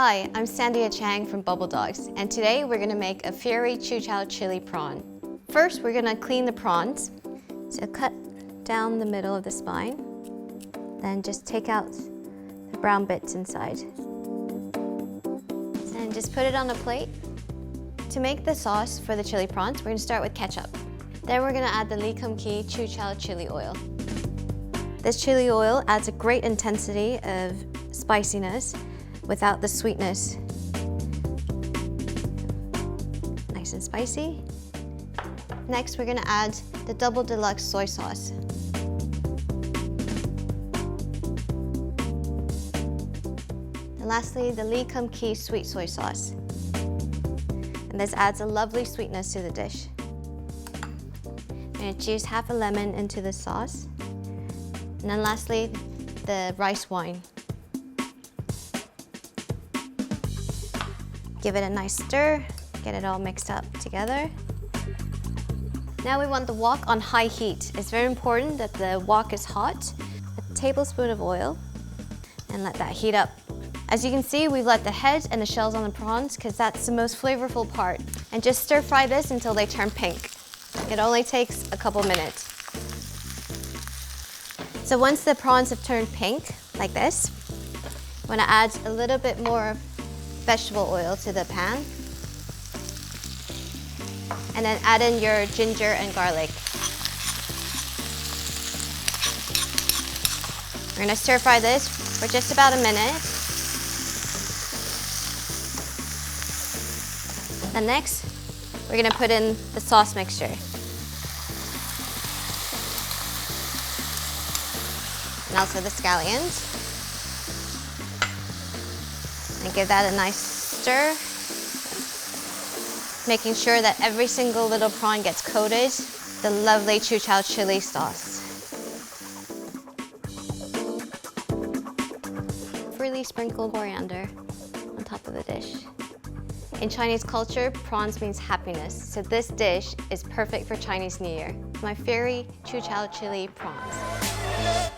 Hi, I'm Sandia Chang from Bubble Dogs, and today we're going to make a fiery Chiu Chow Chilli prawn. First, we're going to clean the prawns. So cut down the middle of the spine, then just take out the brown bits inside. And just put it on a plate. To make the sauce for the chili prawns, we're going to start with ketchup. Then we're going to add the Lee Kum Kee Chiu Chow Chilli Oil. This chili oil adds a great intensity of spiciness without the sweetness. Nice and spicy. Next, we're going to add the double deluxe soy sauce. And lastly, the Lee Kum Kee sweet soy sauce. And this adds a lovely sweetness to the dish. I'm going to juice half a lemon into the sauce. And then lastly, the rice wine. Give it a nice stir, get it all mixed up together. Now we want the wok on high heat. It's very important that the wok is hot. A tablespoon of oil, and let that heat up. As you can see, we've let the head and the shells on the prawns because that's the most flavorful part. And just stir fry this until they turn pink. It only takes a couple minutes. So once the prawns have turned pink, like this, I'm going to add a little bit more vegetable oil to the pan. And then add in your ginger and garlic. We're going to stir fry this for just about a minute. Then next, we're going to put in the sauce mixture. And also the scallions. And give that a nice stir. Making sure that every single little prawn gets coated the lovely Chiu Chow chili sauce. Freely sprinkle coriander on top of the dish. In Chinese culture, prawns means happiness, so this dish is perfect for Chinese New Year. My fiery Chiu Chow chili prawns.